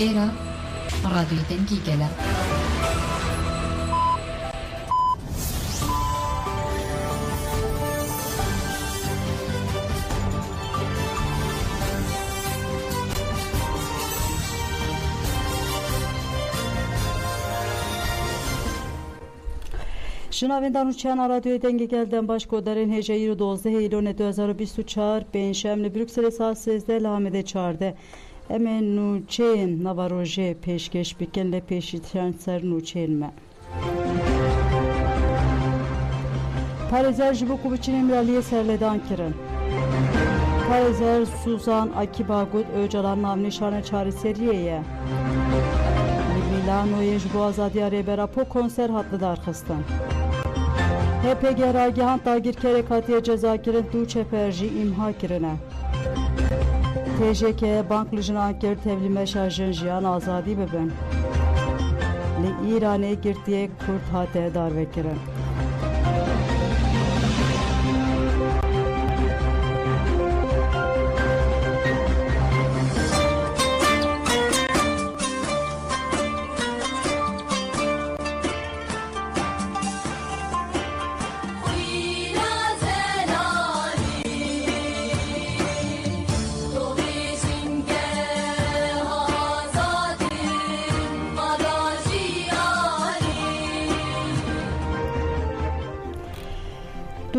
Era radyoyu dengi gelen. Şınavindan uçan radyoyu dengi gelden başkodarin hece 12 Eylül 2024 Penşemli Brüksel saat 8'de Lahmede çağırdı. Emen nuçeyin navaroje peşkeş bikenle peşiten ser nuçeyin me. Parizer jibu kubiçin imraliye serledan kirin. Parizer Suzan Akibagut Öcalan navnişane çağrı seriyeye. Milano'ya jibu azadiya rebera po konser hatlı darkıstan. HPG Ragihan Dagir Kerekatiye cezakirin du çeperji imha kirine. TJK Bank Lijinankir Tevlime Şarjın Jiyan Azadi beben. Li İran'e girdiye Kurt hate darve kirin.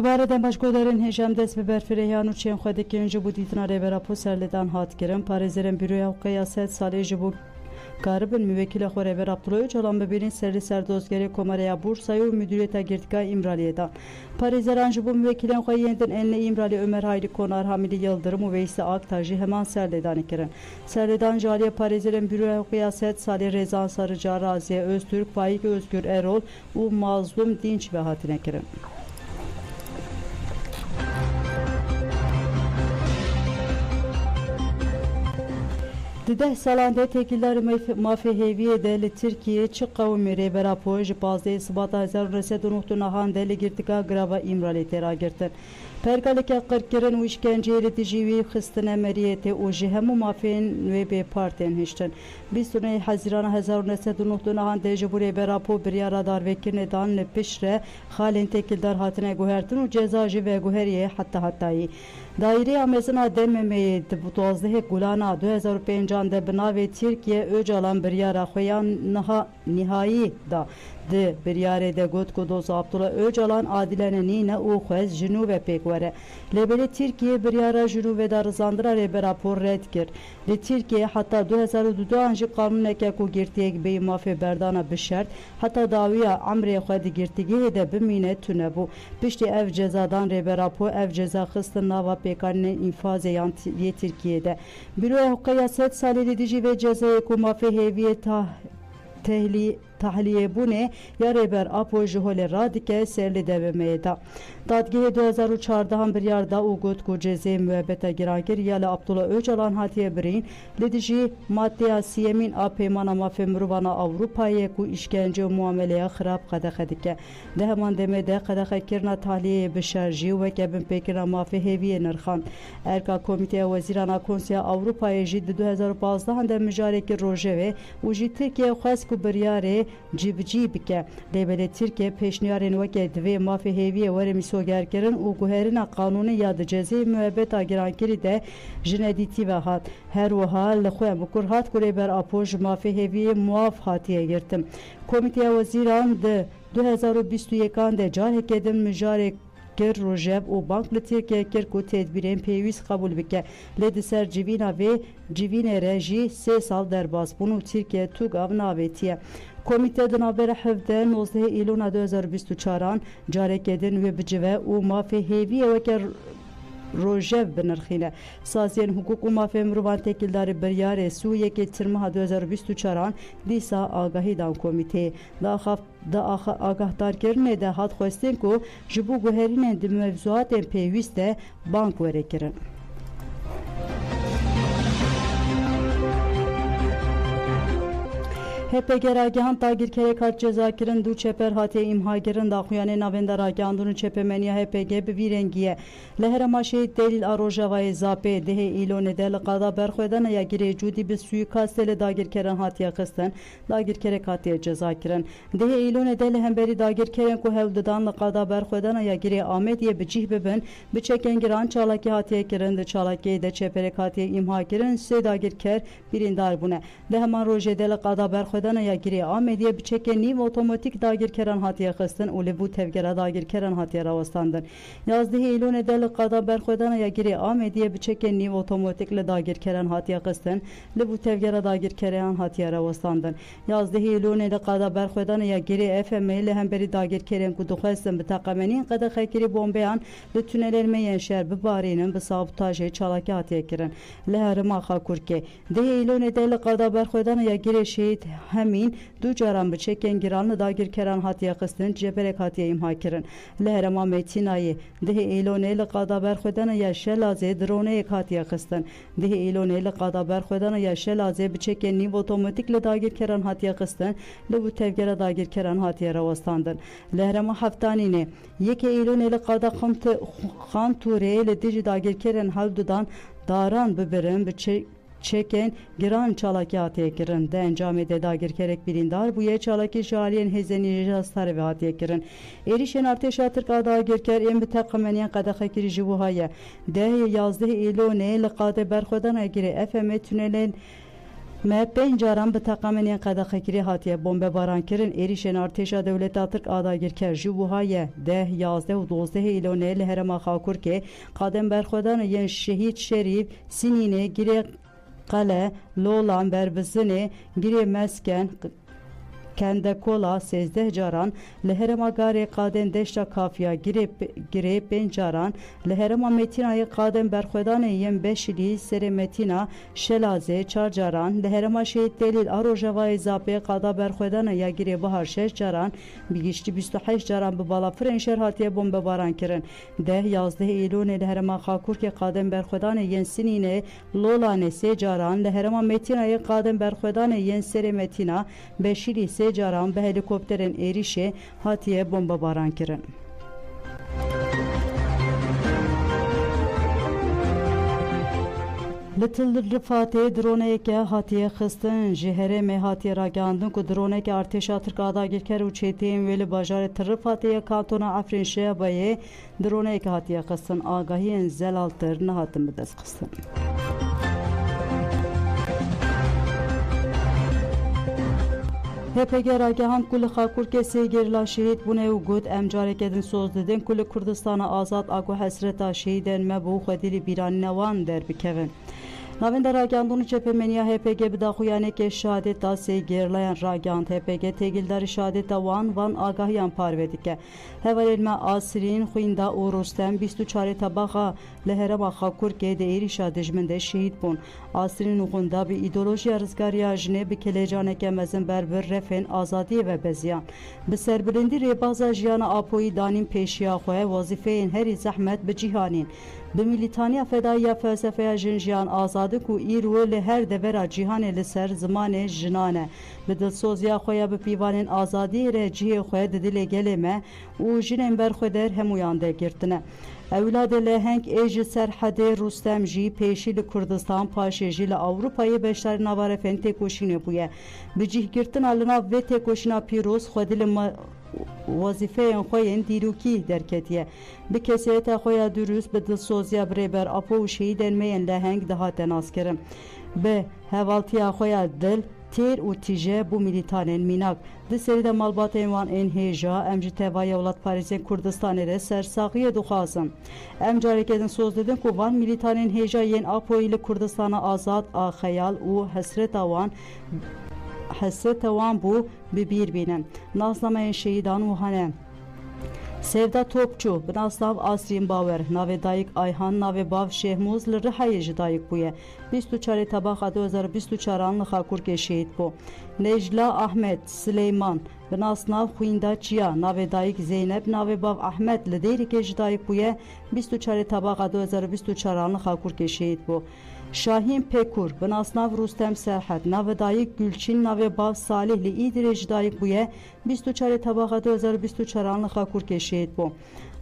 دوباره دم başkodarin hejam dest bi berfireyhan û çên xwedekên ji bo dîtina rêbera serledan hat kirin. Parêzerên Bîroya Hukukê sed salê ji bo karibin müvekkila xwe rêber Abdullah Öcalan bibînin serî serdozgerê Komareya Bursayê û Müdîriyeta Girtîgehê İmraliyê da. Parêzeran ji bo müvekkilên xwe yên din Enli İmralî Ömer Hayri Konar Hamidî Yıldırım û Veysi Aktaş jî heman serlêdanê kirin. Serlêdan ji aliyê parêzerên Bîroya Hukukê sed salê Rêzan Sarıca, Raziye Öztürk, Faik Özgür Erol û Mazlum Dinç ve hatine kirin. Deh salanda tekiller mafeheviye de li Türkiye çi qawmê rêbera po ji 15 Sibata 1999 nahan de li girtîgeha grava İmralê têra girtin. Pergaleke qirkirin û işkenceyê li dijî wî xistine meriyetê û ji hemû mafeyên wê bê partên hiştin. 29 Hezîrana 1999 nahan de ji bo rêbera po biryara darvekirinê dan li pişt re xalên tekildar hatine guhertin û ceza ji veguheriyê heta. Dairê mezina Dememeyê di 12 Gulana 2005 de bi navê Tirkiye Öcalan biryara xwe ya nihayî da di biryarê de got ku doza Abdullah Öcalan adilene nîne û xwez ji nû ve pêk were. Lêbelê Tirkiye biryara ji nû ve da rizandira rêbera por red kir. Li Tirkiye heta 2022 jî qanûneke ku girtiyek bêyî mafê berdana bişert heta dawiya emrê xwe di girtîgehê de bimîne tune bû. Piştî ev cezadan rêbera po ev ceza xistin nava pêkanînên înfazê yan yê Tirkiye'de. Bîroya Hukukê sed salê li dijî vê cezayê ku mafê hêviyê tahliye bune ya rêber apo ji holê radike serlê devemeye da. Dadgehê 2014 biryar da û got ku cezayê müebbeta girankir ya li Abdullah Öcalan hatiye birîn li dijî maddeya siyemîn a peymana mafê mirovana Avrupayê ku işkence û muameleya xirab qedexe dike. Di heman demê de qedexekirina tahliyeyê bişer jî weke bin pêkirina mafê hêviyê nirxand. Erka Komîteya Wezîrana Konseya Avrupayê jî di 2015 de mijarekî rojevê û jî Tirkiye xwest ku biryarê cibcî bike. Lêbelê Tirkiye pêşniyarên weke divê mafê hêviyê were mîsogerkirin û guherîna qanûnî ya di cezayê müebbeta girankirî de ji nedîtî ve hat. Her wiha li xwe bikur hat ku rêber apo ji mafê hêviyê muaf hatiye girtin. Komîteya Wezîran di 2021 de careke din mijarek kir Rojeb û bank li Tirkiye kir ku tedbirên pêwîst qebûl bike. Lê di ser civîna vê civînê re jî 3 sal derbas bûn û Tirkiye tugav navêtiye. Komîte di navbera hevde 19 Eylûna 2024 carekê din wê bicive û mafê hêviyê weke Rojev binirxîne. Saziyên hukuk û mafê mirovan tekildarî biryarê Sûriyekê Tirmiha 2024 dîsa agahî dan komîteyê. Di agahdarkirinê de hat xwestin ku ji bo guherînên di mevzuatên pêwîst de bank were kirin. HPG ragihan dagirkerek hat cezakirin du çeper hatiye imhagirin da xuyane navenda ragihandunu çepemeniya HPG bi virengiye leherama şehit delil arojavay zape dehe ilone del qada berxwedan ya gire cudi bi suikastele dagirkeren hatiye kıstan dagirkerek hatiye cezakirin dehe ilone del hemberi dagirkeren ku hevdudan qada berxwedan ya gire Ahmediye bi cih bibin bi çekengiran çalaki hatiye kirin de çalaki de çeperek hatiye imhagirin se dagirker birindar bune leheman roje del qada berxwedan ya giri Ahmediye biçeke niv otomatik dagirkeran hatiye kıstan ule bu tevgera dagirkeran hatiye ravastandın. Yazdığı ilon edeli qada berxwedan ya giri Ahmediye biçeke niv otomatikle dagirkeran hatiye kıstan le bu tevgera dagirkeran hatiye ravastandın. Yazdığı ilon edeli qada berxwedan ya giri FM ile hemberi dagirkeren ku duxestin bitaqamenin qada xekiri bombeyan le tünelelmeyen şer bibarinin bi sabotajı çalaki hatiye kirin. Le herima xakurke. De ilon edeli qada berxwedan ya giri şehit همین دو جرام بچکن گران داگیر کران هاتیه قستن جبرک هاتیه امها کرن لهرما میتینایی ده ایلونه لقادا برخودن یا شلازه درونه یک هاتیه قستن ده ایلونه لقادا برخودن یا شلازه بچکن نیو اوتوماتیک لداگیر کران هاتیه قستن لبو تفگره داگیر کران هاتیه رواستاندن لهرما هفتانینه یک ایلونه لقادا خان توره لدیج داگیر کران هلدودان داران ببرن çeken giran çalaki hatiye kirin de encamede dagir kerek birindar bu ye çalaki şaliyen hezeni jastare ve hatiye kirin erişen arteş atır kada girker em bitaqameniyen kada xekiri jivuhaya de yazdı ilone lqade berxodan gire FM tünelen Mehpen caran bitaqameniyen kada xekiri hatiye bombe baran kirin erişen arteşa devlet atır kada girker jivuhaya de yazdı u dozde ilone leherema xakur ke kadem berxodan yen şehit şerif sinine gire Qale, Lolan, Berbizini, Giri Mesken, Kende Kola, Sezdeh Caran, Leherema Gari Qaden Deşta Kafiya, Giri Ben Caran, Leherema Metina'yı Qaden Berxwedan Yem Beşili, Sere Metina, Şelaze, Çar Caran, Leherema Şehit Delil, Arojavay Zape, Qada Berxwedan ya Giri Bahar Şeş Caran, Bigişti 28 Caran bu bala Frenşer hatiye bombe baran kirin. Deh yazdı İlone Leherema Xakur ki Qaden Berxwedan Yen Sinine, Lolane Se Caran, Leherema Metina'yı Qaden Berxwedan Yen Sere Metina, Beşili Se Caran be helikopterin erişe hatiye bomba baran kirin. Little Rifate drone ke hatiye xistin jihere me hatiye ragandın ku drone ke arteş atır kada girker uçetin veli bajare Rifate kantona Afrin şebaye drone ke hatiye xistin agahiyen zelaltır ne hatın bides xistin. HPG ragihan kul xakur ke segirla şehit bune u gud emcarek edin söz dedin kul Kurdistana azad agu hasreta şehiden mebu xedili biran nevan der bikevin. Navenda ragihandunu çepemeniya HPG bidaxuyane ke şahadet segirlayan ragihan HPG tegildari şahadet van agahiyan parvedike. Hevalelme asirin xuyinda u Rustem 24 tabağa leherema xakur ke de erişa dejmende şehit bun. Asirin uğunda bir ideolojiya rızgariya jine bir kelecane kemezin berber refen azadi ve beziyan. Bi serbilindi rebaza jiyana apoyi danin peşiya xoye vazifeyin heri zahmet bi cihanin. Bi militaniya fedaiya felsefeya jinjiyan azadı ku iru le her devera cihane li ser zimane jinane. Bi dilsozya xoya bi pivanin azadi re cihe xoye didile geleme u jinen berxweder hemuyan de girtine. Evladı leheng eji serhade Rustem ji peşili Kurdistan paşeji le Avrupa'yı beşler navarefen tekoşine buye. Bicih girtin alına ve tekoşina piroz xwedili vazifeyen xoyen diruki derketiye. Bi kesiyete xoya dürüst bi dilsozya breber apo u şehiden meyen leheng dahaten askerim. Be hevaltiya xoya dil تیر و تیجه بو میلیتانین میناک دی سری ده مالباتین وان این هیجا امجی تevaya ولات پاریزین کردستانی ده سرساقیه دخوازم امجاری کدن سوز dedin ku van militanین هیجا ین آپو ili Kurdistana azad a khayal u hasret وان bu bir binen naznamayın şehidan muhanem Sevda Topçu, Binaslav Asrin Baver, Nave Dayık Ayhan, Nave Bav Şehmuz, Lırhayıcı Dayık buye. 24 Tabak 2024 anlı Hakurke şehit bu. Necla Ahmet, Süleyman, بناسناو خویندا چیا ناو دایک زینب ناو باو احمد لدیری که جدایک بویه 24 تباقا 2024 آن خاکور که شهید بو شاهین پکور بناسناو رستم سرحد ناو دایک گلچین ناو باو صالح لی ایدر جدایک بویه 24 تباقا 2024 آن خاکور که شهید بو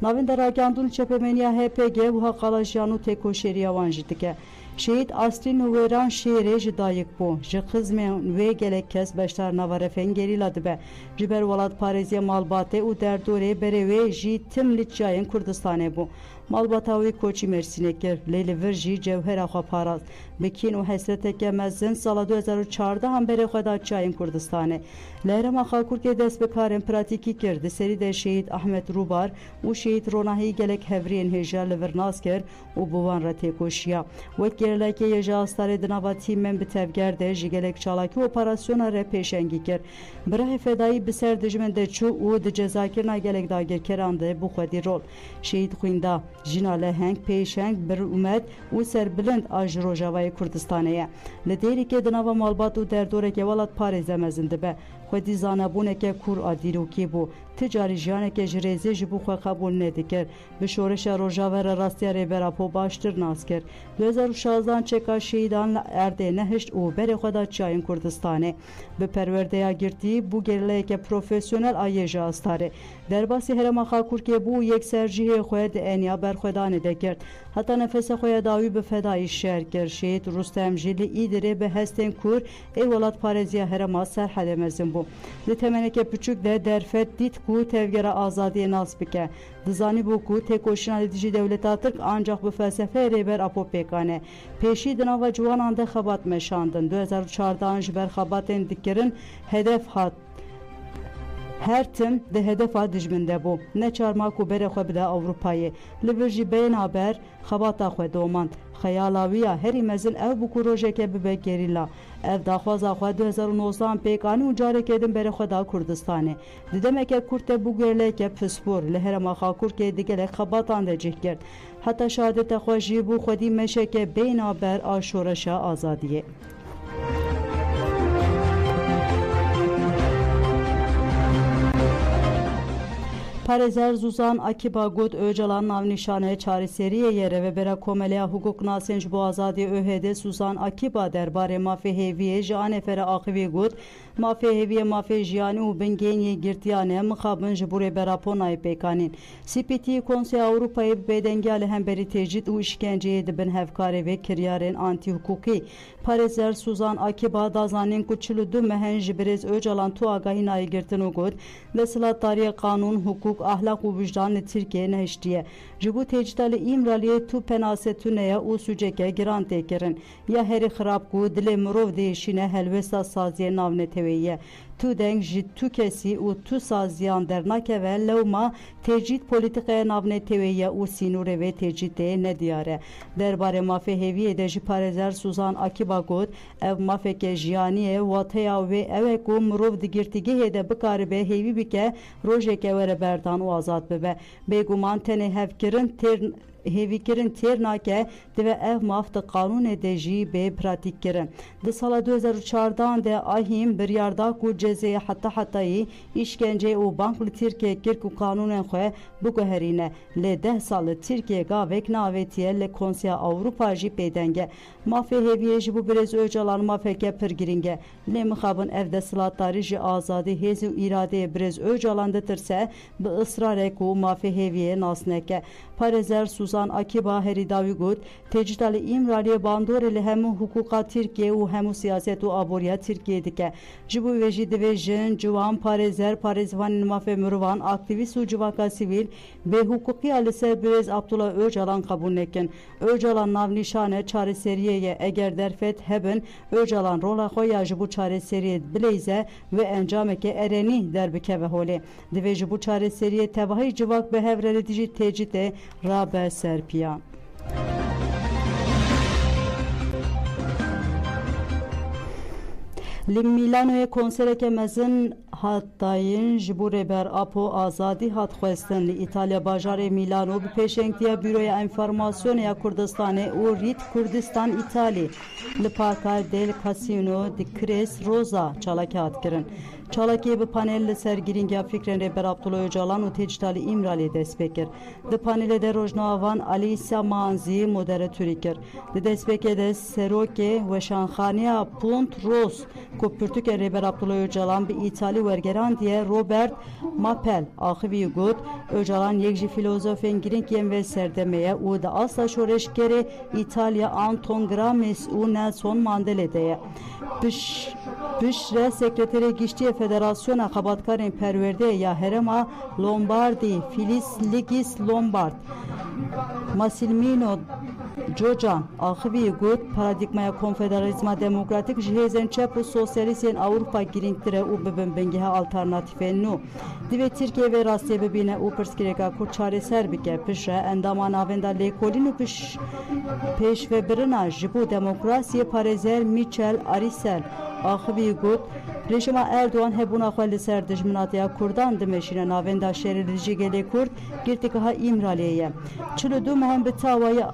ناوین در آگاندون چپمنیا HPG و حقالاشیانو تکو شریوان جدکه شهید اصلی نویران شهره جدایک بو جخزم و گلک کس بشتر نوارفین گریلا دبه جبر ولاد پاريزيا مالباته و در دوره بروی جی تم لچاین کردستانه بو مالباتاوی کوچی مرسینه کر لیل ورجی جوهر آخوا پاراز بکین و حسرت که مزن سال 2014 هم بره خدا چاین کردستانه لهرم آخاکور که دست بکارن پراتیکی کرد سری ده شهید احمد روبار و شهید روناهی گلک هفرین هجار لورناس کرد و بوان را تکوشیا و گرلک یجا استاره دناوا تیم من بتفگرده جگلک چالاکی اپراسیون را پیشنگی کرد برای فدایی بسر دجمن ده چو و ده جزاکرنا گلک داگر کرانده بو خودی رول شهید خویندا جنا لهنگ پیشنگ بر اومد و سر بلند آج روژاوای کردستانه لدیری که دناوا مالبات و در دوره که ولاد پاریزه مزنده به خودی زانبونه که کور آدیروکی بو تجاری جانه که جریزه جبو خو قبول ندیکر به شورش روژاور راستی ریبراپو باشتر ناس کرد 2016 چکا شهیدان ارده نهشت و بر خدا چاین کردستانه به پرورده یا گرتی بو گرله که پروفیسیونل آیجا استاره در باسی هرما خاکور که بو یک سرجیه خود انیا بر خدا ندکرد حتی نفس خود داوی به فدای شهر کرد شهید رستم جلی ایدره به هستن کور ای ولاد پاريزيا هرما سرحد مزن بو لتمنه که پچوک ده درفت دیت کو تevgera azadiye nas bike dizani bu ku tek koşuna edici devleta Türk ancak bu felsefe reber apopekane peşi dinava cuvan anda xabat meşandın 2004'dan jiber xabatın dikkerin hedef hat her tim de hedef adijminde bu ne çarmak u bere xwe bide Avrupayı li beyin haber xabata xwe domand خیالاویا هری مزن او بکو روژه که ببه گریلا او داخوازا خواه 2019 پیکانی و جاره کدن بره خدا کردستانه دیدمه که کرده بگرله که پسپور لهرما خاکور که دیگه لخباتان ده جه کرد حتی شهادت خواه جیبو خودی مشه که بینا بر آشورشا آزادیه Parezer Zuzan Akiba Gud Öcalan navnişane çareseriye yere ve bera komeliya hukuk nasenç bu azadi öhede Zuzan Akiba derbare mafi heviye jane fere akıvi gud mafi heviye mafi jiyani u bengeniye girtiyane mıkabın jibure bera ponay pekanin CPT Konsey Avrupa'yı bedengale hemberi tecid u işkenceye dibin hevkare ve kiryaren anti hukuki Parezer Zuzan Akiba dazanin kuçulu du mehen jibrez Öcalan tu agahinayı girtin u gud lesila tarihe kanun hukuk ahlak u vicdan Türkiye neştiye. Jibu tecdali imraliye tu penasetüneye u süceke giran tekerin. Ya heri xrab ku dile murov değişine helvesa saziye navne teveye. Tu deng jit tu kesi u tu saziyan dernake ve levma tecid politikaya navne teveye u sinure ve tecide ne diyare. Derbare mafe heviye de jiparezer Suzan Akiba god ev mafeke jiyaniye vateya ve eve ku murov digirtige de bikaribe hevi bike rojeke vere berdan u azad bebe. Beguman tene hevkirin hevikirin ternake ve ev mafta kanun edeci be pratik kirin. De sala 2004'dan de ahim bir yarda ku cezeye hatta işkence u banklı Türkiye kirku kanunen xwe bu goherine le 10 salı Türkiye gavek navetiye le Konsey Avrupa ji pedenge mafe heviye ji bu brez Öcalan mafeke pirgiringe le mixabın evde sılatları ji azadi hezi irade brez Öcalan detirse bi ısrar ku mafe heviye nasneke Parezer Suzan Akiba heridavi gut tecdali imraliye bandoreli hemu hukuka Türkiye u hemu siyaset u aboriya Türkiye dike jibu veji de vejin juvan Parezer Parezvan mafe murvan aktivist u civaka sivil be hukuki alise brez Abdullah Öcalan kabul nekin Öcalan navnişane çareseriyeye eger derfet hebin Öcalan rola xoya jibu çareseriye bileyze ve encameke ereni derbike ve hole de veji bu çareseriye tevahi civak behevreletici tecide Rabe Serpiyan. Li Milano'ya konsereke mezin hatayın ji bo rêber Apo azadî hat xwestin li İtalya bajarê Milano bi pêşengtiya Büroya Enformasyonu ya Kurdistanê û Rît Kurdistan İtalî li Parka del Casino di Cres Rosa çalakî hat kirin. Çalakî bi panel li ser girîngiya fikrên rêber Abdullah Öcalan û Tecdalî İmralî dest pê kir. Di panelê de rojnavan Alîsa Manzî moderatörî kir. Di destpêkê de serokê weşanxaneya Pont Ros ku pirtûkê rêber Abdullah Öcalan bi İtalî wergerandiye Robert Mapel axivî got Öcalan yek ji filozofên girîng yên vê serdemeye û di asla şoreşgerê İtalya Anton Gramsci û Nelson Mandela de ye. Pişre Sekreterê Giştiyê Federasyona Xebatkarên Perwerdeyê ya Herêma Lombardî Filiz Ligis Lombard Massimiliano Jocan axivî got paradigmaya konfederalizma demokratik ji hêzên çep û sosyalîstên Ewropa girîngtir û bibin bingeha alternatîfên nû. Divê Tirkiye vê rastiyê bibîne û pirsgirêka Kurd çarêser bike. Pişre endama navenda lêkolîn û pêşvebirina ji bo demokrasiyê parêzer Michel Arisel axivî got rejima Erdoğan hebûna xwe li ser dijminatiya Kurdan dimeşîne navenda şerê li jîgelê Kurd girtîgeha İmraliyê ye. 42 mehem bi tawayê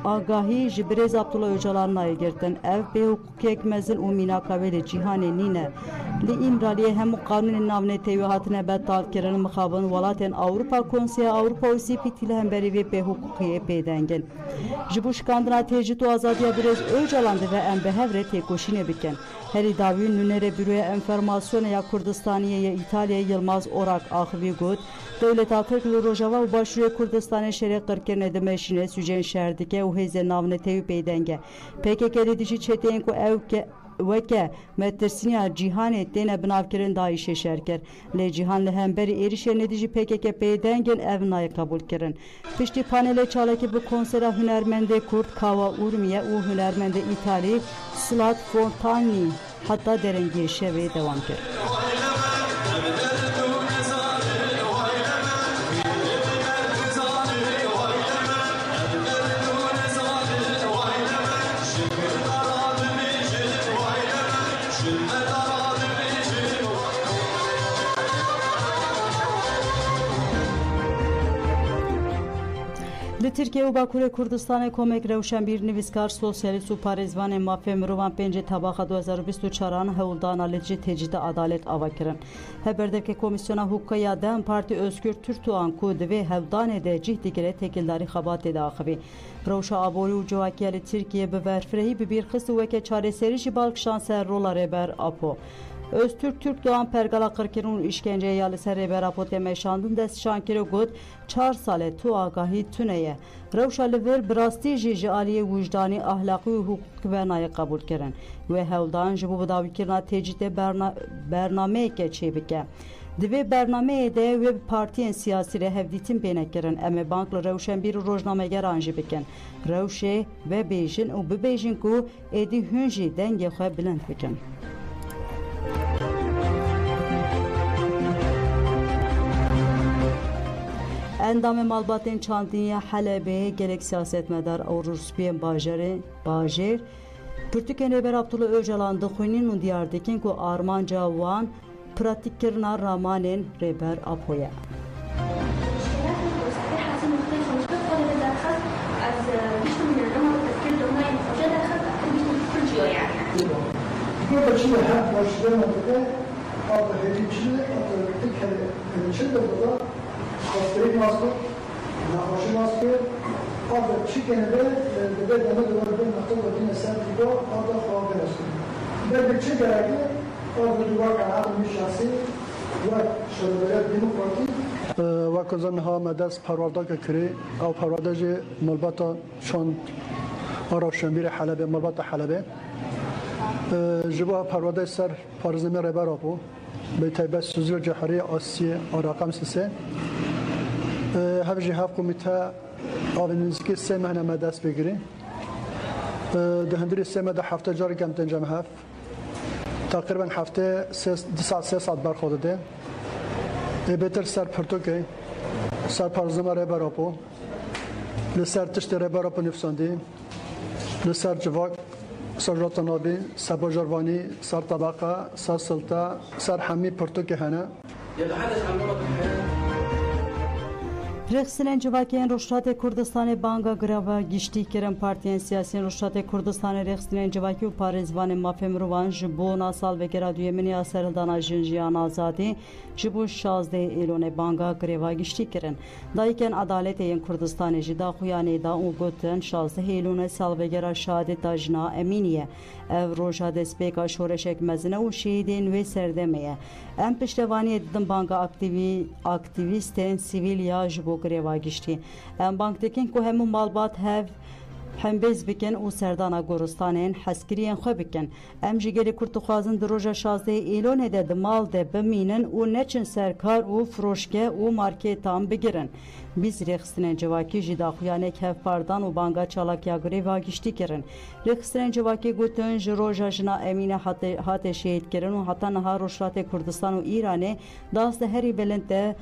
agahî ji birêz Abdullah Öcalan nayê girtin. Ev bêhukukiyek mezin û mînakavê li cîhanê nîne. Li İmraliyê hemû qanûnên navnetewî hatine betalkirin mixabin welatên Awropa Konseya Awropa û CPT li hemberî vê bêhukukiyê pêdengin. Ji bo şikandina tecrid û azadiya birêz Öcalan divê em bi hev re têkoşînê bikin. Herî dawî nûnerê Büroya Enformasyonu ya Kurdistaniyê ya İtalyayê Yılmaz Orak axivî got Dewleta Tirk li Rojava û Başûrê Kurdistanê şerê qirkirinê dimeşîne sûcên şer dike û hêzên navnetewî pêdenge. PKK li dijî çeteyên ku ew weke metirsiniya cîhanê têne binavkirin Daişê şer kir. Lê cîhan li hemberî êrişê nedî jî PKK pêdengin ev nayê qebûl kirin. Piştî panelê çalakî bi konsera hunermendê Kurd Kava Urmiye û hunermendê İtalî Slat Fontani hatta derengiyê şevê devam kir. Li Tirkiye û Bakurê Kurdistanê Komek Rewşenbîr nivîskar sosyalîst û parêzvanên mafê mirovan pêncê tebaxa 2024 hewldana li dijî tecdîda adalet ava kirin. Heberdevke Komisyona Hukuka ya Dem Partî Özgür Türktuğan ku divê hevdanê de cih digire tekildarî xebatê de axivî. Rewşa aborî û ciwakiya li Tirkiye bi verfirehî bi bîrxist û weke çareserî jî balkişan ser rola rêber Apo. Öztürk Türkdoğan pergala qirkirin û işkenceye ya li ser rêber Apo tê meşandin destşankirê got 4 salê tu agahî tune ye. Rewşa li vir bi rastî jî ji aliyê wijdanî ahlaqî û hukukî ve nayê qebûl kirin. Wê hewldan ji bo bidawîkirina tecdîdê bernameyeke çê bike. Di vê bernameyê de wê bi partiyên siyasî re hevdîtin pê nekirin. Em ê bank li rewşenbîr û rojnamegeran jî bikin. Rewşê vebêjin û bibêjin ku êdî hûn jî dengê xwe bilind bikin. Endamê malbatên çandiniya Helebê gelek siyasetmedar û Rûspiyên bajêr pirtûkên rêber Abdullah Öcalan dixwînin û diyar dikin ku armanca wan pratīkkirina ramanên rêber Apo ye. Hastayı maske, nakaşı maske, adı çikene de deme duvarda nakıl odine sen gibi adı xalq arası. Ben bir çi gerekli adı duvar kanadı müşahsi ve şöyle demokratik. Vakazan hamedes parvarda kiri, av parvarda ji malbata şan Rewşenbîr Helebê malbata Helebê. Ji bo parvarda ser parzemê rêber Apo, bi taybet Süzgül Ceharî Asiyê Araqam Sisê. Hev jî hev komîte avên nizikî sê mehne me dest bigirî. Di hundirê sê me de hefte carek em tên cem hev. Taqrîben hefte 2 saat 3 saat berxwe dide. Êbêtir ser Pirtûkê, ser parzema rêber Apo, li ser tiştê rêber Apo nivîsandî, li ser civak سر رتنابی سر بجروانی سر طبقه سر سلطه سر حمی پرتوک هنه يتحدث عن نمط الحياة. رخصتên civakên Rojhilatê Kurdistanê banga greva giştî kirin partiyên siyasî Rojhilatê Kurdistanê rexistînên civakî û parêzvanên mafê mirovan ji bona salvegera duyemîn ya serhildana jin jiyan azadî ji bo 16 Îlonê banga greva giştî kirin. Dayîkên Adaletê yên Kurdistanê jî daxuya nêda û gotin 16 Îlonê salvegera şehadeta jina Emînî ye. Ev roja destpêka şoreşek mezin e û şehîdên wê serdeme ye. Em piştevaniyê didin banga aktivîstên sivîl ya ji bo greva giştî. Em bang dikin ku hemû malbat hev hembêz bikin û serdana goristanên heskiriyên xwe bikin. Em ji gelê Kurd dixwazin di roja 16 Îlonê de di mal de bimînin û neçin ser kar û firoşge û markêtan bigirin. Biz rexistînên civakî jî daxuyanek hevpardan û banga çalakiya grêva giştî kirin. Rexistînên civakî gotin ji roja jina Emînê hate şehîd kirin û heta niha Rojhilatê Kurdistan û Îranê das di herî bilind de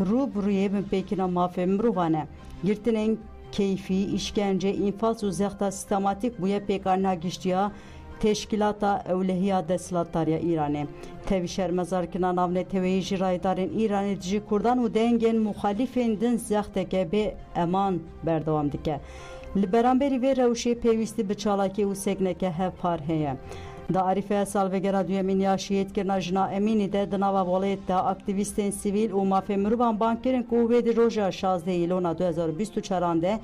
rûbirûyê bin pêkîna mafê mirovan e. Girtinên keyfî, işkence, infaz û zexta sistematik bûye pêkanîna giştiya Teşkilata Ewlehiya Desthilatdariya Îranê. Tevî şermezarkirina navneteweyî ji raydarên Îranê dijî Kurdan û dengên muxalîfên din zexteke bê eman berdewam dike. Li beramberî vê rewşê pêwîstî bi çalakî û sekneke hevpar heye. Da Arîfeya salvegera duyemîn ya şîyêtkirina jina Emînî de di nava volayê de aktivîstên sivîl û mafê mirovan bang kirin ku wê di roja 16 Îlona 2024 de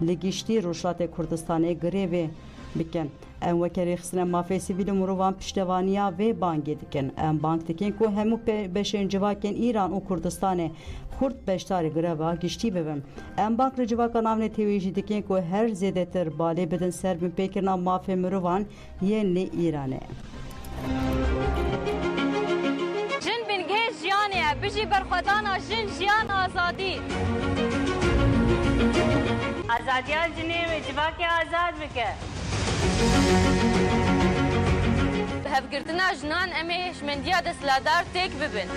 li giştî Rojhilatê Kurdistanê grêvê bikin. Em weke rêxistînên mafê sivîl û mirovan piştevaniya vê bangê dikin. Em bang dikin ku hemû beşên civakên Îran û Kurdistanê Kurd beşdarê greva giştî bibin. Em bang li civaka navnetewî jî dikin ku her zêdetir balê bidin ser bin pêkirina mafê mirovan yên li Îranê. Jin bingehê jiyanê ye bijî berxwedana jin jiyan azadî. Azadiya jinê wê civakê azad bike. Hevgirtina jinan em ê hişmendiya desthilatdar têk bibin.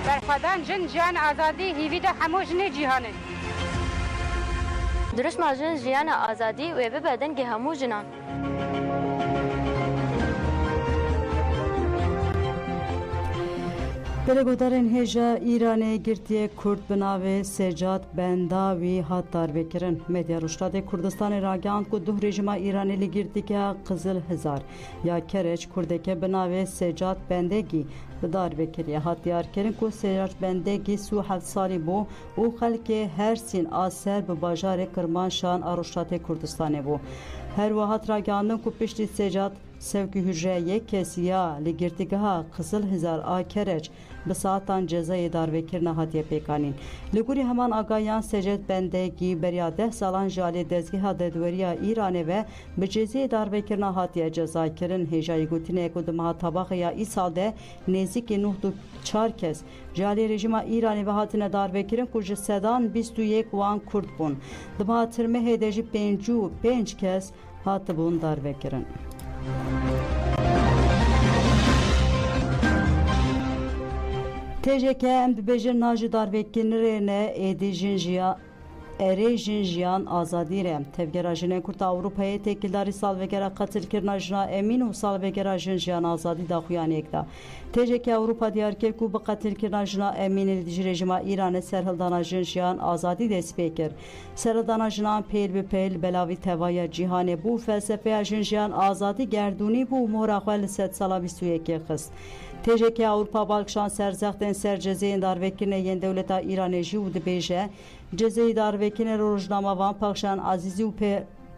Berxwedan jin jiyan azadî hîvî de hemû jinê cîhanê. Diruşma jin jiyana azadî wê bibe dengê hemû jinan. Delegodarên hêja Îranê girtiye Kurd bi navê Secat Bendawî hat darvekirin. Medya Rojhilatê Kurdistanê ragihand ku duh rejima Îranê li girtîgeha Qizil Hizar ya Kereç Kurdeke bi navê Secat Bendegî bi darvekiriye. Hat diyarkirin ku Secat Bendegî 37 salî bû û xelkê Hersîn a ser bi bajarê Kirmanşan a Rojhilatê Kurdistanê bû. Her wiha ragihandin ku piştî Secat sevkî hücre yek kesiya li girtîgeha Qizil Hizar a Kereç bi saatan cezayê darvekirina hatiye pêkanîn. Li gorî heman agahiyan Secat Bendegî beriya 10 salan ji alê dezgeha dedweriya Îranê ve bi cezayê darvekirina hatiye cezakirin. Hêjayî gotinê ku di meha tabaxê ya îsal de nêzîkî 94 kes ji alê rejima Îranê ve hatine darvekirin ku ji sedan 21 wan Kurd bûn. Di meha tirmehê de jî 55 kes hatibûn darvekirin. TJK em dibêjin najî darvekirinê êdî jin jiyan erê jin jiyan azadî re. Tevgera jinên Kurd Ewropayê têkildarî salvegera qetilkirina jina Emîn û salvegera jin jiyan azadî daxuyaniyek da. TJK Ewropa diyar kir ku bi qetilkirina jina Emînê ji rejima Îranê serhildana jin jiyan azadî dest pê kir. Serhildana jinan pêl bi pêl belavî tevaya cîhanê bû felsefeya jin jiyan azadî gerdûnî bû mohra xwe li sed sala 21 xist. TJK Avrupa balkişan serzextên ser cezayên darvekirinê yên dewleta Îranê jî û dibêje cezayê darvekirinê rojnama van paxşan Azîzî û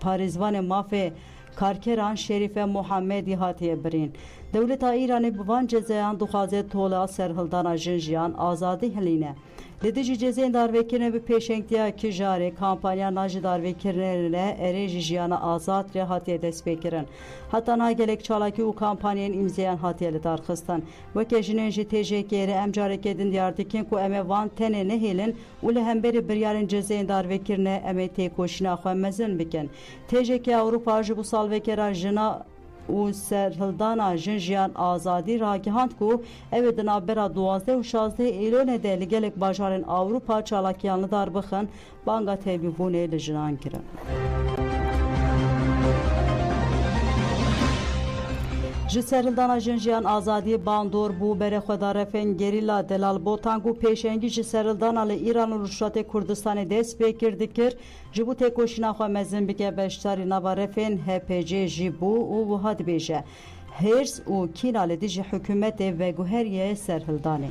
parêzvanên mafê karkeran Şerife Muhammedî hatiye birîn. Dewleta Îranê bi van cezayan dixwaze tola serhildana jin jiyan azadî hilîne. Li dijî cezayên darvekirinê bi pêşengtiya kijarê kampanya najî darvekirinê erê ji jiyana azad re hatiye destpêkirin. Heta nagelek çalakî û kampanyayên îmzayan hatiye li darxistin. Weke jinên ji TJK'ye re em carekê din diyar dikin ku em ê van tenê nehêlin û li hemberî biryarên cezayên darvekirinê em ê têkoşîna xwe mezin bikin. TJK Ewropa ji bu salvekera jina û serhildana jin jiyan azadî ragihand ku ev di navbera 12 û 16 Îlonê de li gelek bajarên Ewropa çalakiyan li dar bixin banga tevbîbûnê li jinan kirin. ji serhildana jin jiyan azadî bandor bû berexweda refên gerîla Delalbotan û pêşengî ji serhildana li Îran û Rûşatê Kurdistanê dest pê kir dikir ji bo têkoşîna xwe mezin bike beşdarî nava refên HPC jî bû û wiha dibêje hêrs û kîna li dijî hikûmetê veguheriye serhildanê.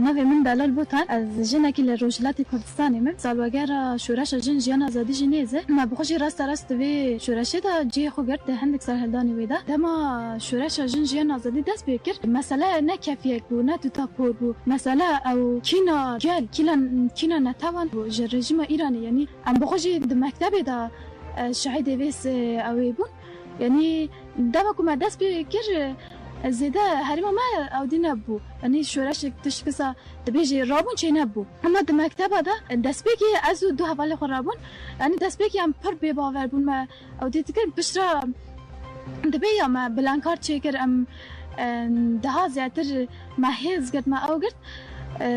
نوی من دلال بوتن از جنکی لروجلات کردستانی من سالوگر شورش جن جیان آزادی جنیزه ما بخوشی راست وی شورشی دا جی خو گرد هندک سرهلدانی ویدا دما شورش جن جیان آزادی دست بکر مسئله نه کفیک بو نه دوتا پور بو مسئله او کینا گل کینا نتوان بو رژیم ایرانی یعنی ام بخوشی د مکتب دا شهید ویس اوی بون یعنی دما کوم دست بکر زیده هریم ما اودی نبود یعنی شورش تشکیسا دبیجی رابون چه نبود اما در مکتب دا دست بگی از دو حواله خور رابون یعنی دست بگی هم پر به باور بون ما اودی تکر بشرا دبی ما بلانکار چه کر ام ده زیاتر ما هیز گرد ما او گرد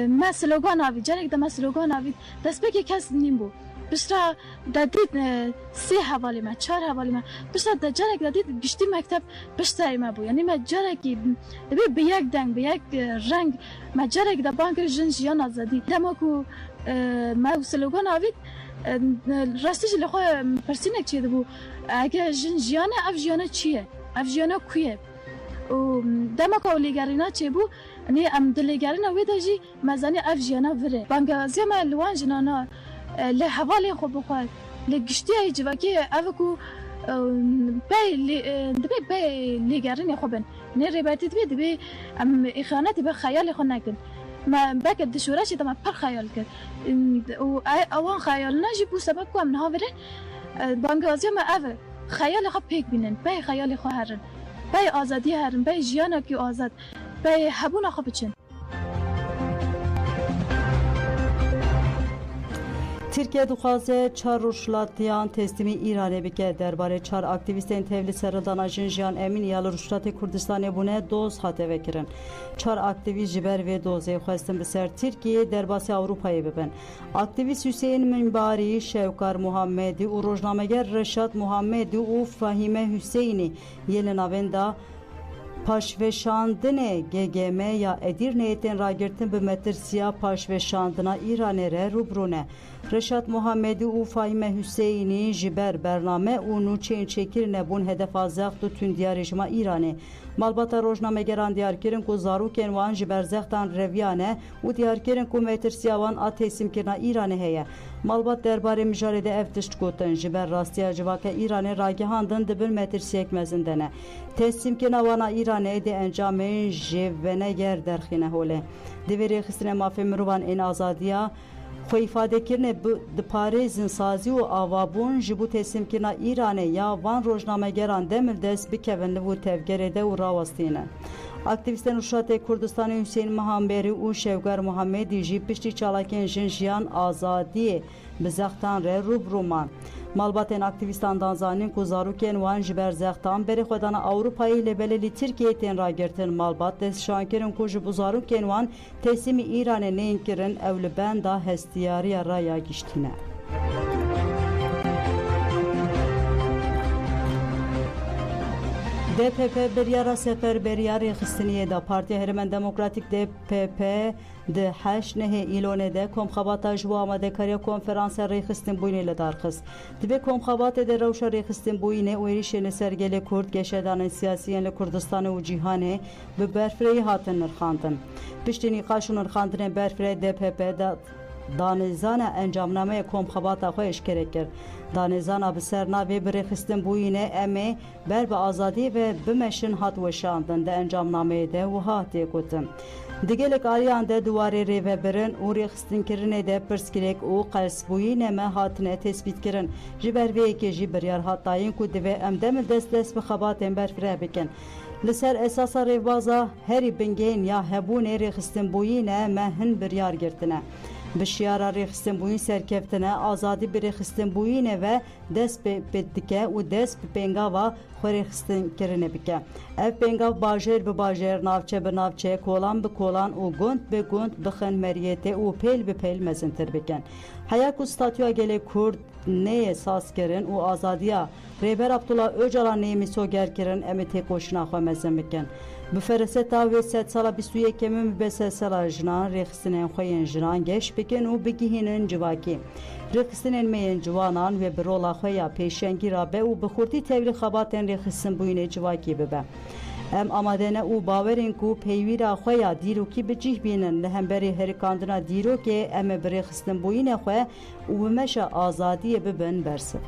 ما سلوگان آوید جنگ دا ما سلوگان آوید دست بگی کس نیم بود بشرا دادید سه حوالی ما چهار حوالی ما بشرا جرق دادید گشتی مکتب بشتری ما بو یعنی ما جرقی به یک دنگ به یک رنگ ما جرق دا بانکر جن جیان آزادی دما کو ما سلوگان آوید راستش لخوا پرسینک چیه بو اگه جن جیانه اف جیانه چیه اف جیانه کویه و دما کو لیگارینا چه بو یعنی ام دلیگارینا ویداجی مزانی اف جیانه وره بانگازی ما لوان جنانا له حوالی خوب بخواد له گشتی ای جواکی اوکو بی لیگرین خوبن نه ریباتی دبی ام اخانتی به خیال خو نکن ما بکد دشورش دم پر خیال کرد و اوان خیال نجی بو سبب کوم نه وره بانگازی ما او خیال خو پیک بینن بی خیال خو هرن بی آزادی هرن بی جیانا کی آزاد بی حبونا خو بچن Türkiye dixwaze çar Rûşlatiyan teslîmî Îranê bike derbarê çar aktivîstên tevlî serhildana jin jiyan Emîniya li Rûşlatê Kurdistanê bûne doz hate vekirin. Çar aktivîst ji ber vê dozê xwestin bi ser Tirkiyê derbasî Ewropayê bibin. Aktivîst Hüseyin Minbarî, Şewkar Muhammedî û rojnameger Reşat Muhammedî û Fahîme Hüseynî yê li navên da paşveşandinê GGM ya Edirne'ye tên ragirtin bi metirsiya paşveşandina Îranê re rûbrûne. Reşat Muhammedî û Fahîme Hüseynî ji ber bername û nûçeyên çêkirine bûn hedefa zext û tundya rejima Îranê. Malbata rojnamegeran diyar kirin ku zarokên wan ji ber zextan reviyan e û diyar kirin ku metirsiya wan a teslimkirina Îranê heye. Malbat derbarê mijarê de ev tişt gotin ji ber rastiya civaka Îranê ragihandin dibin metirsiyek mezin dene. Teslimkirina wana Îranê de encamên ji veneger derxîne holê. Divê rêxistinê mafê mirovan ên azadiya xwe îfadekirine di parêzin sazî û avabûn ji bo teslimkirina Îranê ya van rojnamegeran demir dest bikevin li vû tevgerê de û rawestîne. Aktivîstên Rûşatê Kurdistanê Hüseyin Mihamberî û Şewkar Muhammedî jî piştî çalakên jin jiyan azadiyê bi zextan re rûbrûman. Malbatên aktivîstan zanîn ku zarokên wan ji ber zextan berê xwedana Ewropayê li belê Tirkiyeyê tên ragirtin malbat destşankirin ku ji bo zarokên wan teslîmî Îranê tên kirin ew li benda hestiyariya raya giştîne. DPP biryara seferberiya rêxistiniyê da Partiya Herêmen Demokratîk DPP di heşt nehê îlonê de komxebata ji bo amadekariya konferansa rêxistinbûnê li darxist. Divê komxebatê de rewşa rêxistinbûnê û êrişên li ser gelê Kurd geşedanên siyasîyên li Kurdistanê û cîhanê bi berfireyî hatin nirxandin. Piştî nîqaş û nirxandinên berfireyê DPP da danêzana encamnameya komxebata xwe eşkere kir. Danêzana bi ser navê bi rêxistinbûnê em ê ber bi azadî ve bimeşin hat weşandin de encamnameyê de wiha hatê gotin. Di gelek aliyan de duwarê rêvebirin û rêxistinkirinê de pirsgirêk û qelsbûyînê me hatine tespîtkirin. Ji ber vê yekê jî biryar hatdayîn ku divê em demir dest bi xebatên berfireh bikin. Li ser esasa rêvbaza herî bingên ya hebûnê rêxistinbûyînê me hin biryar girtine. Bişiyara rêxistinbûyîn serkeftine azadî bi rêxistinbûyînê ve dest pê dike û dest bi pêngava xwe rêxistinkirinê bike. Ev pêngav bajêr bi bajêr, navçe bi navçe, kolan bi kolan û gund bi gund bixin meriyetê û pêl bi pêl mezintir bikin. Heya ku statûya gelê Kurd neyê sazkirin û azadiya Rêber Abdullah Öcalan neyê mîsogerkirin em ê têkoşina xwe mezin bikin. Bi fereseta wê sed sala 21 min bi sed sala jinan rêxistinên xwe yên jinan geş bikin û bigihînin civakî. Rêxistinên me yên ciwanan ve bi rola xwe ya pêşengî rabe û bi xurtî tevlî xebatên rêxistinbûyînê civakî bibe. Em amade ne û bawerên ku peyvîra xwe ya dîrokî bi cih bînin li hemberî herikandina dîrokê em ê bi rêxistinbûyînê xwe û bi meşa azadiyê bibin bersiv.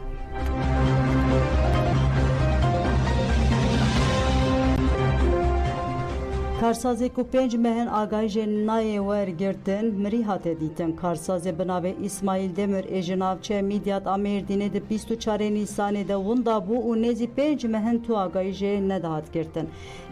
Karsazê ku 5 mehên agahîjên nayê wergirtin mirî hate dîtin. Karsazê bi navê İsmaîl Demir ê ji navçeya Midyat a Mêrdînê di 24 Nîsanê de winda bû û nêzî 5 mehên tu agahîjê nedahat girtin.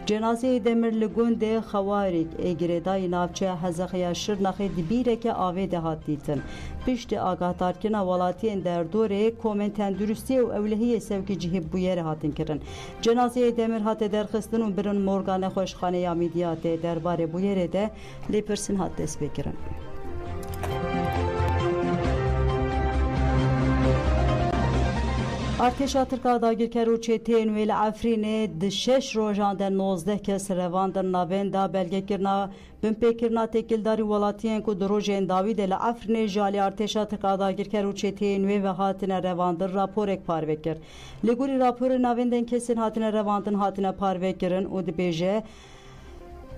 Cenazeyê Demir li gundê Xewarîk ê girêdayî navçeya Hezexiya Şirnexê di bîreke avê de hat dîtin. Piştî agahdarbirina welatiyên derdorê komên tenduristiyê û ewlehiyê sevkî cihêbûyerê hatin kirin. Cenazeyê Demir hate derxistin û birin morga nexweşxaneya Midyatê derbarê bûyerê de lêpirsin hat destpêkirin. Artêşa Tirka dagirker û çêtiyên wê li Efrînê di 6 rojan de 19 kes revandin navên da belgekirina binpêkirina têkildarî welatiyên ku di rojên dawî de li Efrînê ji alî Artêşa Tirka dagirker û çêtiyên wê ve hatine revandin raporek parve kir. Li gorî raporê navên deng kesên hatine revandin hatine parvekirin û dibêje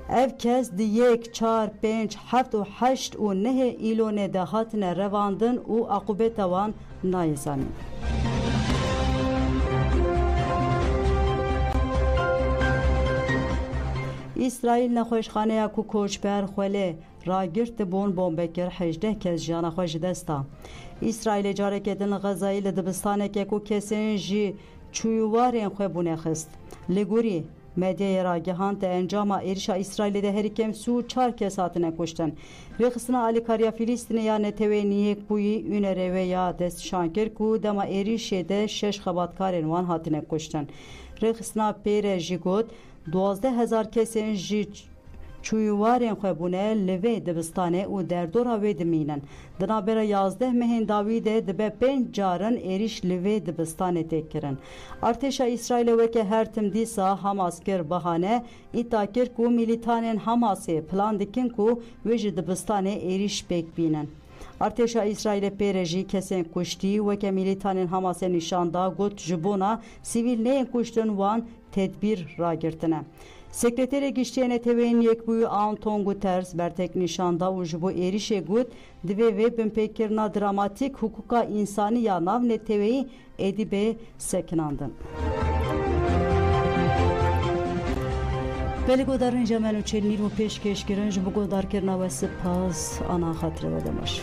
ev kes di 1, 4, 5, 7 û 8 û 9 îlonê de hatine revandin û aqubeta wan nayê zanîn. İsraîl nexweşxaneya ku koçber xwelê ragirt dibûn bombekir 18 kes jiyana xwe ji dest da. İsraîlê carekê din li Xezayê li dibistanekê ku kesên jî çûyîwarên xwe bûne xist. Li gorî medyayê ragihand te encama êrişa İsraîlê de herî kemsû 4 kes hatine kuştin. Rêxistina alîkariya Filîstînê ya netewên yekbûyî ûnerê ve ya destşan kir ku dema êrişê de 6 xebatkarên wan hatine kuştin. Rêxistina pêre jî got 12,000 kesên jî çûyîwarên xwe bûne li vê dibistanê û derdora wê dimînin. Di navbera 11 mehên dawî de dibe 5 carin êriş li vê dibistanê têk kirin. Artêşa İsraîlê weke her tim dîsa Hamas kir bihane îddia kir ku mîlîtanên Hamasê plan dikin ku wê ji dibistanê êriş pêk bînin. Artêşa İsraîlê pêre jî kesên kuştî weke mîlîtanên Hamasê nîşan da got ji bona sivîl neyên kuştin wan tedbîr ragirtine. Sekreterê Giştiyên Netewên Yekbûyî Anton Guterres bertek nîşan da û ji bo êrişê got divê vê binpêkirina dramatîk hukuka însanî ya nav neteweyî êdî sekinandin. Belê godarên Cemal û Çênîr û pêşkêşkirin ji bo godarkirina we spas ana xatirê ve demiş.